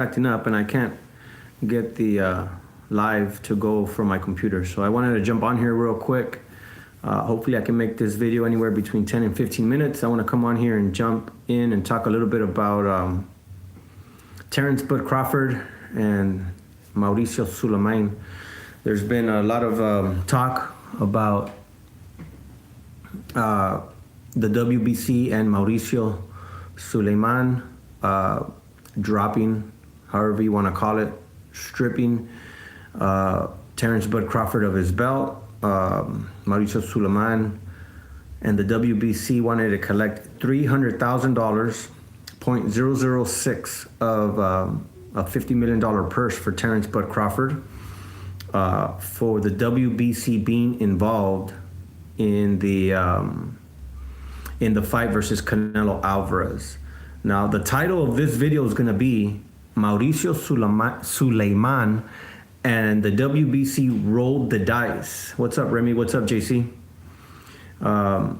acting up and I can't get the live to go from my computer. So I wanted to jump on here real quick. Hopefully I can make this video anywhere between 10 and 15 minutes. I want to come on here and jump in and talk a little bit about Terence Bud Crawford and Mauricio Sulaiman. There's been a lot of talk about the WBC and Mauricio Sulaiman dropping, however you want to call it, stripping Terence Bud Crawford of his belt. Mauricio Sulaiman and the WBC wanted to collect $300,000, 0.006 of a $50 million purse for Terence Bud Crawford for the WBC being involved in the fight versus Canelo Alvarez. Now, the title of this video is going to be Mauricio Sulaiman and the WBC rolled the dice. What's up, Remy? What's up, JC? I've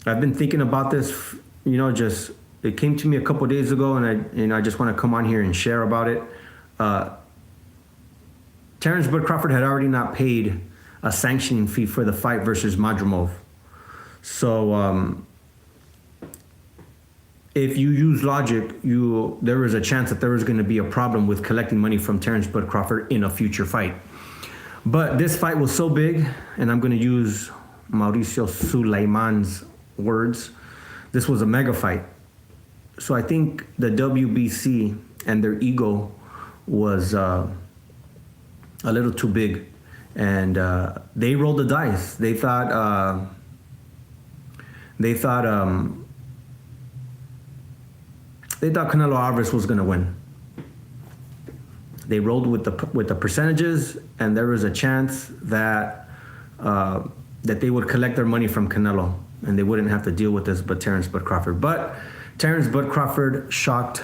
been thinking about this, it came to me a couple days ago, and I just want to come on here and share about it. Terence Bud Crawford had already not paid a sanctioning fee for the fight versus Madrimov. So if you use logic, there is a chance that there is going to be a problem with collecting money from Terence Bud Crawford in a future fight. But this fight was so big, and I'm going to use Mauricio Sulaiman's words, this was a mega fight. So I think the WBC and their ego was a little too big, and they rolled the dice. They thought Canelo Alvarez was going to win. They rolled with the percentages, and there was a chance that they would collect their money from Canelo, and they wouldn't have to deal with this but Terence Bud Crawford. But Terence Bud Crawford shocked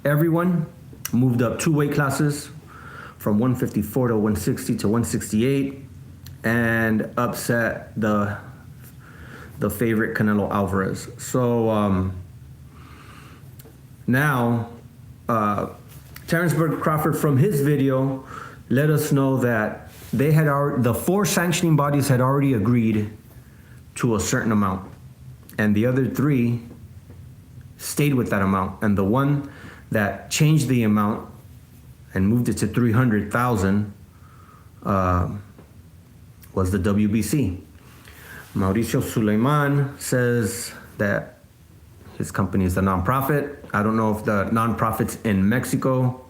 everyone, moved up 2 weight classes from 154 to 160 to 168, and upset the favorite Canelo Alvarez. So now Terence Bud Crawford, from his video, let us know that the 4 sanctioning bodies had already agreed to a certain amount, and the other 3 stayed with that amount, and the one that changed the amount and moved it to 300,000 was the WBC. Mauricio Sulaiman says that his company is a nonprofit. I don't know if the nonprofits in Mexico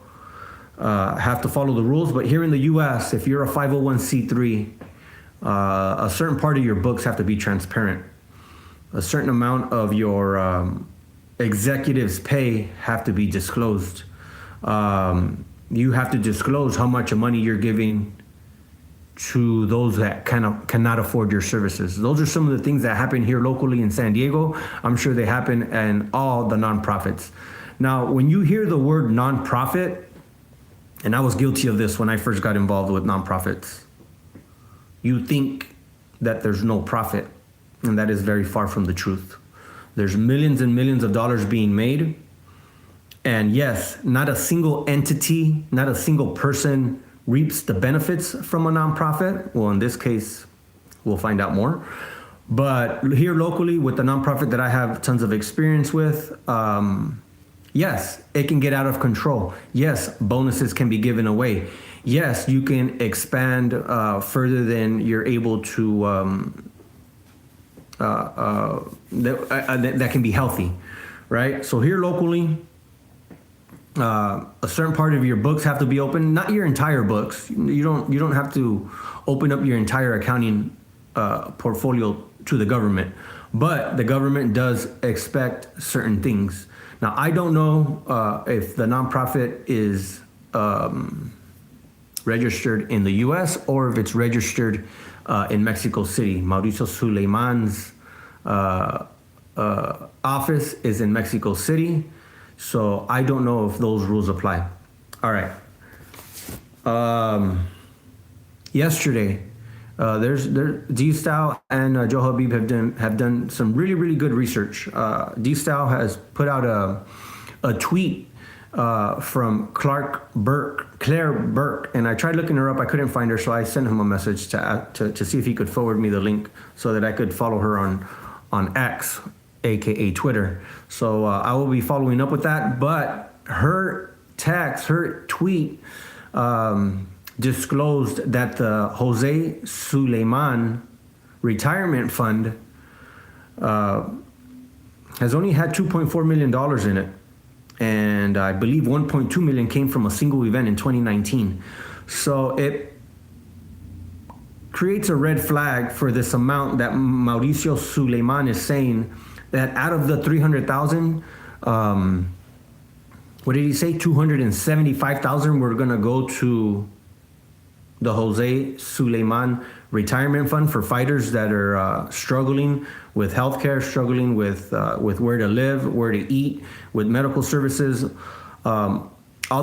have to follow the rules, but here in the US, if you're a 501c3, a certain part of your books have to be transparent. A certain amount of your executives' pay have to be disclosed. You have to disclose how much money you're giving to those that cannot afford your services. Those are some of the things that happen here locally in San Diego. I'm sure they happen in all the nonprofits. Now, when you hear the word nonprofit, and I was guilty of this when I first got involved with nonprofits, you think that there's no profit, and that is very far from the truth. There's millions and millions of dollars being made, and yes, not a single entity, not a single person reaps the benefits from a nonprofit. Well, in this case, we'll find out more. But here locally, with the nonprofit that I have tons of experience with, yes, it can get out of control. Yes, bonuses can be given away. Yes, you can expand further than you're able to, that can be healthy, right? So here locally, a certain part of your books have to be open, not your entire books. You don't have to open up your entire accounting portfolio to the government, but the government does expect certain things. Now, I don't know if the nonprofit is registered in the US or if it's registered in Mexico City. Mauricio Sulaiman's office is in Mexico City. So I don't know if those rules apply. All right. Yesterday, D-Style and Joe Habib have done some really good research. D-Style has put out a tweet from Claire Burke, and I tried looking her up. I couldn't find her, so I sent him a message to see if he could forward me the link so that I could follow her on X, aka Twitter. So I will be following up with that. But her tweet disclosed that the Jose Sulaiman retirement fund has only had $2.4 million in it. And I believe 1.2 million came from a single event in 2019. So it creates a red flag for this amount that Mauricio Sulaiman is saying that out of the 300,000, what did he say? 275,000 were going to go to the Jose Sulaiman retirement fund for fighters that are struggling with healthcare, struggling with where to live, where to eat, with medical services, all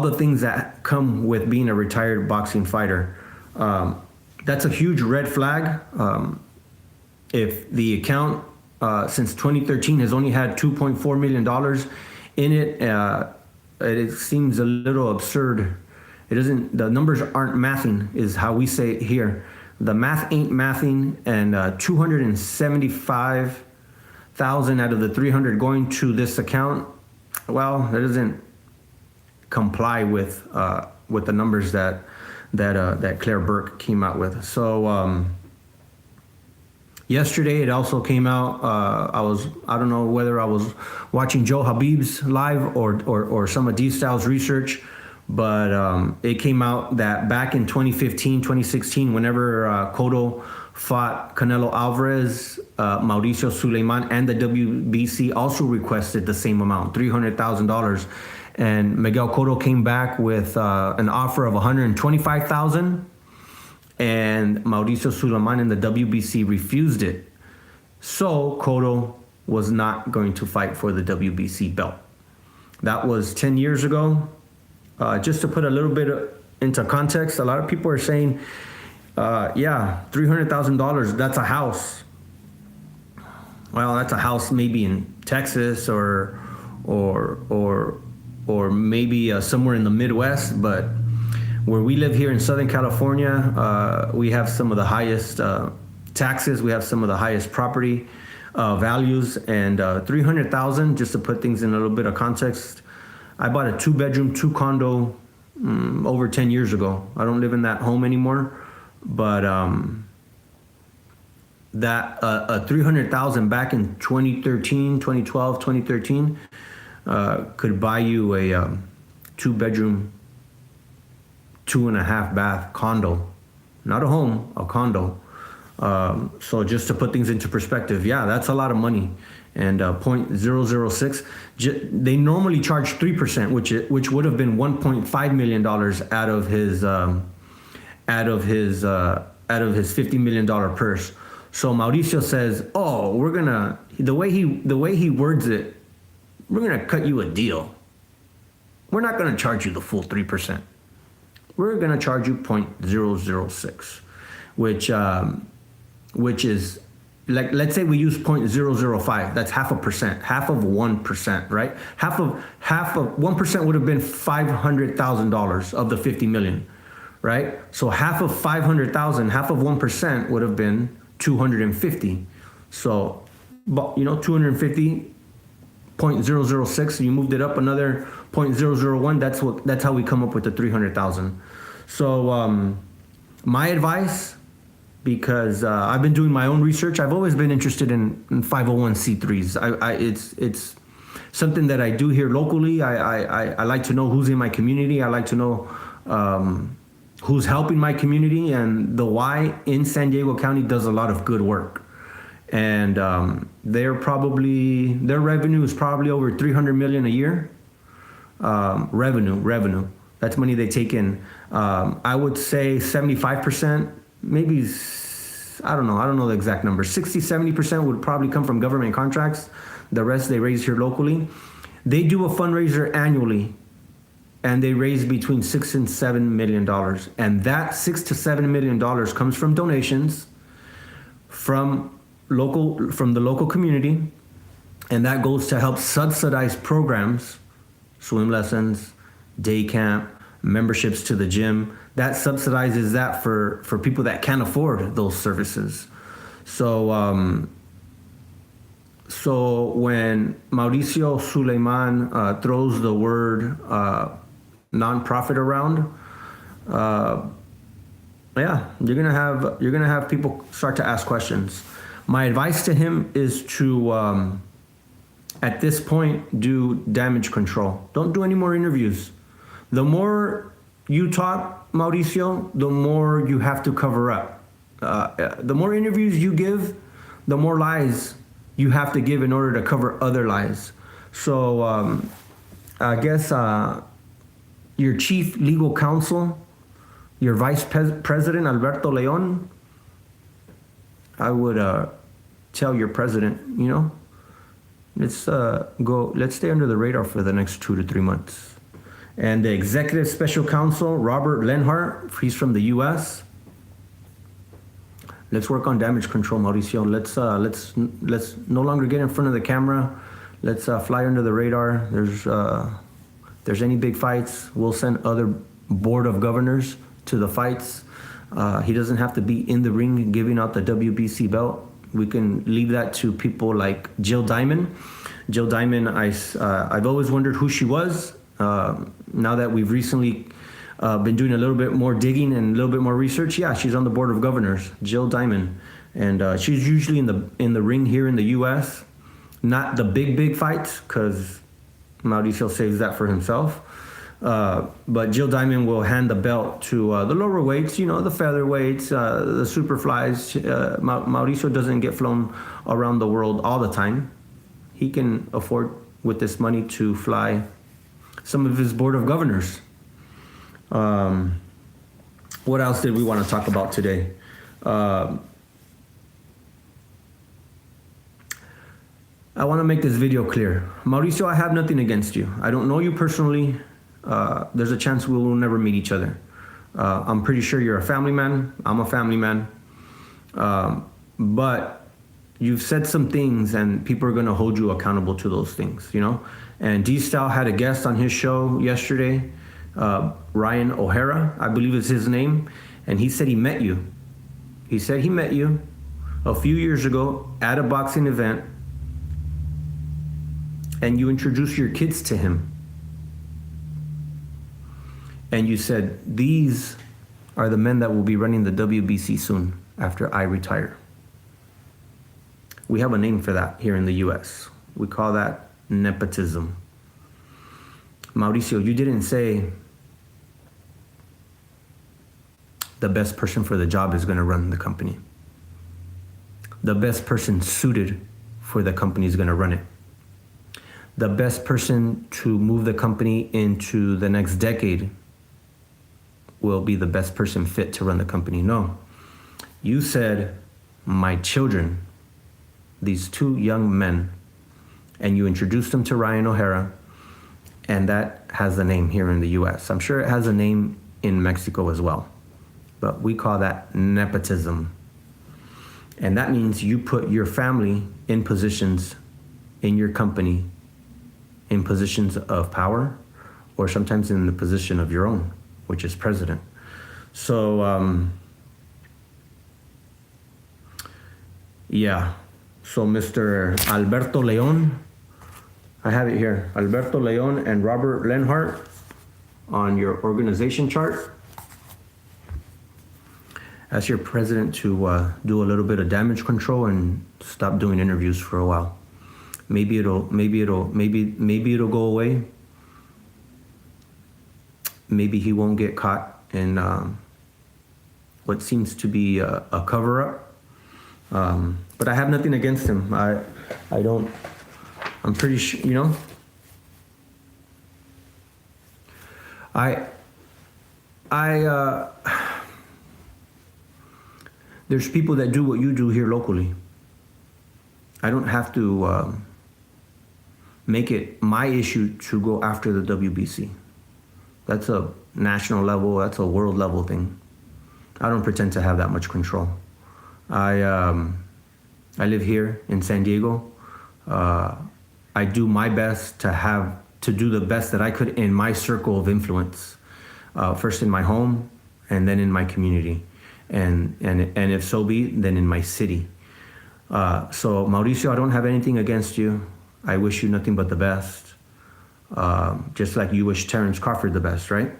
the things that come with being a retired boxing fighter. That's a huge red flag. If the account since 2013 has only had $2.4 million in it, it seems a little absurd. It doesn't. The numbers aren't mathing, is how we say it here. The math ain't mathing, and 275,000 out of the 300 going to this account. Well, that doesn't comply with the numbers that Claire Burke came out with. So yesterday it also came out. I don't know whether I was watching Joe Habib's live or some of D-Style's research. But it came out that back in 2015, 2016, whenever Cotto fought Canelo Alvarez, Mauricio Sulaiman and the WBC also requested the same amount, $300,000. And Miguel Cotto came back with an offer of $125,000, and Mauricio Sulaiman and the WBC refused it. So Cotto was not going to fight for the WBC belt. That was 10 years ago. Just to put a little bit into context, a lot of people are saying, $300,000, that's a house. Well, that's a house maybe in Texas or maybe somewhere in the Midwest, but where we live here in Southern California, we have some of the highest taxes, we have some of the highest property values, and $300,000, just to put things in a little bit of context, I bought a 2-bedroom, 2-condo over 10 years ago. I don't live in that home anymore, but that $300,000 back in 2013, 2012, 2013 could buy you a 2-bedroom, 2.5-bath condo, not a home, a condo. So just to put things into perspective, that's a lot of money. And 0.006, they normally charge 3%, which would have been $1.5 million out of his $50 million purse. So Mauricio says, "Oh, we're gonna the way he words it, we're gonna cut you a deal. We're not gonna charge you the full 3%. We're gonna charge you 0.006, which is." Like, let's say we use 0.005. That's 0.5%, half of 1%, right? Half of 1% would have been $500,000 of the 50 million, right? So half of 500,000, half of 1% would have been 250. So, 250.006. You moved it up another 0.001. That's how we come up with the 300,000. So, my advice, because I've been doing my own research. I've always been interested in 501c3s. It's something that I do here locally. I like to know who's in my community. I like to know who's helping my community, and the Y in San Diego County does a lot of good work. And their revenue is probably over $300 million a year. Revenue. That's money they take in. I would say 75%. Maybe, I don't know the exact number. 60-70% would probably come from government contracts. The rest they raise here locally. They do a fundraiser annually, and they raise between $6 and $7 million. And that $6 to $7 million comes from donations from the local community, and that goes to help subsidize programs, swim lessons, day camp, memberships to the gym. That subsidizes that for people that can't afford those services. So so when Mauricio Suleiman throws the word nonprofit around, yeah, you're gonna have people start to ask questions. My advice to him is to at this point do damage control. Don't do any more interviews. The more you talk, Mauricio, the more you have to cover up. The more interviews you give, the more lies you have to give in order to cover other lies. So I guess your chief legal counsel, your vice president, Alberto Leon, I would tell your president, you know, let's stay under the radar for the next 2 to 3 months. And the executive special counsel, Robert Lenhart, he's from the U.S. Let's work on damage control, Mauricio. Let's no longer get in front of the camera. Let's fly under the radar. There's any big fights, we'll send other board of governors to the fights. He doesn't have to be in the ring giving out the WBC belt. We can leave that to people like Jill Diamond. Jill Diamond, I've always wondered who she was. Now that we've recently been doing a little bit more digging and a little bit more research, yeah, she's on the board of governors, Jill Diamond, and she's usually in the ring here in the U.S. Not the big fights, because Mauricio saves that for himself. But Jill Diamond will hand the belt to the lower weights, you know, the featherweights, the superflies. Mauricio doesn't get flown around the world all the time. He can afford with this money to fly some of his board of governors. What else did we want to talk about today? I want to make this video clear. Mauricio, I have nothing against you. I don't know you personally. There's a chance we will never meet each other. I'm pretty sure you're a family man. I'm a family man. But you've said some things and people are going to hold you accountable to those things, you know? And D-Style had a guest on his show yesterday, Ryan O'Hara, I believe is his name. And he said he met you. He said he met you a few years ago at a boxing event and you introduced your kids to him. And you said, these are the men that will be running the WBC soon after I retire. We have a name for that here in the US. We call that nepotism. Mauricio, you didn't say the best person for the job is going to run the company. The best person suited for the company is going to run it. The best person to move the company into the next decade will be the best person fit to run the company. No, you said my children, these two young men, and you introduced them to Ryan O'Hara, and that has a name here in the US. I'm sure it has a name in Mexico as well, but we call that nepotism. And that means you put your family in positions in your company, in positions of power, or sometimes in the position of your own, which is president. So, yeah. So Mr. Alberto Leon, I have it here, Alberto Leon and Robert Lenhart on your organization chart. Ask your president to do a little bit of damage control and stop doing interviews for a while. Maybe it'll go away. Maybe he won't get caught in what seems to be a cover-up. But I have nothing against him. I'm pretty sure, you know. There's people that do what you do here locally. I don't have to make it my issue to go after the WBC. That's a national level, that's a world level thing. I don't pretend to have that much control. I live here in San Diego. I do my best to do the best that I could in my circle of influence, first in my home and then in my community. And if so be, then in my city. So Mauricio, I don't have anything against you. I wish you nothing but the best. Just like you wish Terence Crawford the best, right?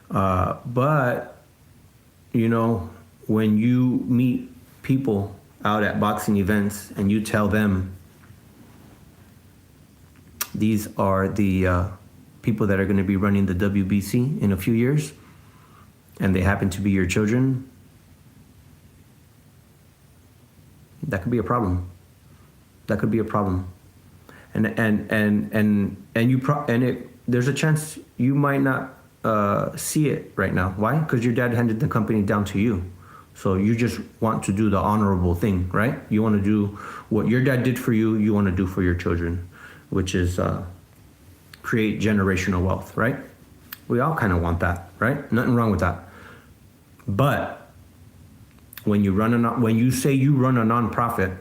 But, you know, when you meet people out at boxing events and you tell them these are the people that are going to be running the WBC in a few years, and they happen to be your children, that could be a problem. That could be a problem. There's a chance you might not see it right now. Why? Because your dad handed the company down to you. So you just want to do the honorable thing, right? You want to do what your dad did for you, you want to do for your children, which is create generational wealth, right? We all kind of want that, right? Nothing wrong with that. But when you say you run a nonprofit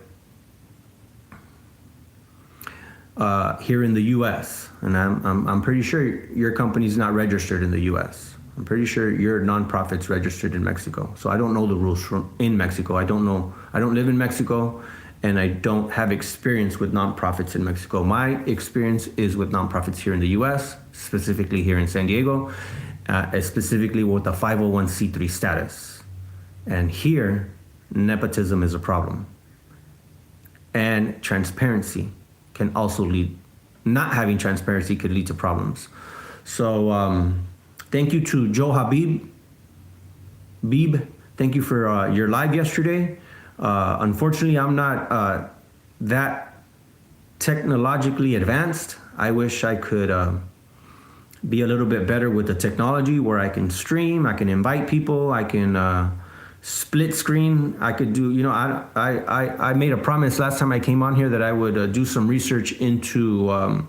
here in the U.S., and I'm pretty sure your company's not registered in the U.S. I'm pretty sure your nonprofit's registered in Mexico. So I don't know the rules in Mexico. I don't know. I don't live in Mexico, and I don't have experience with nonprofits in Mexico. My experience is with nonprofits here in the U.S., specifically here in San Diego, specifically with a 501c3 status. And here, nepotism is a problem. And transparency can also lead, not having transparency could lead to problems. So thank you to Joe Habib. Thank you for your live yesterday. Unfortunately, I'm not that technologically advanced. I wish I could be a little bit better with the technology where I can stream, I can invite people, I can split screen. I could do, you know, I made a promise last time I came on here that I would do some research into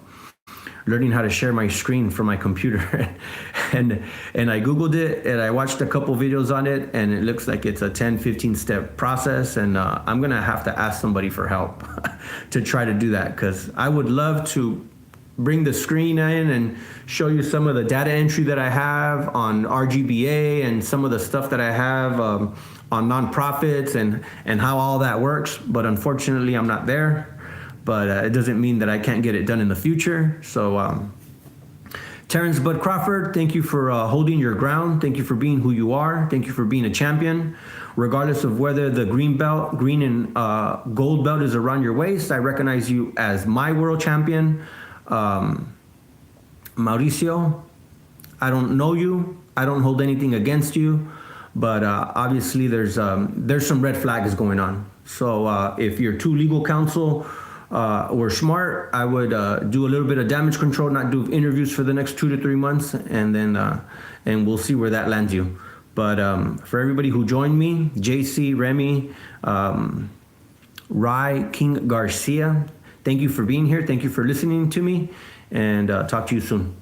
learning how to share my screen from my computer. and I Googled it and I watched a couple videos on it, and it looks like it's a 10-15 step process, and I'm gonna have to ask somebody for help to try to do that, because I would love to bring the screen in and show you some of the data entry that I have on RGBA and some of the stuff that I have on nonprofits and how all that works. But unfortunately, I'm not there. But it doesn't mean that I can't get it done in the future. So Terence Bud Crawford, thank you for holding your ground. Thank you for being who you are. Thank you for being a champion. Regardless of whether the green and gold belt is around your waist, I recognize you as my world champion. Mauricio, I don't know you. I don't hold anything against you. But obviously there's some red flags going on. So if your two legal counsel were smart, I would do a little bit of damage control, not do interviews for the next 2 to 3 months, and then and we'll see where that lands you. But for everybody who joined me, JC, Remy, Rai, King Garcia, thank you for being here. Thank you for listening to me, and talk to you soon.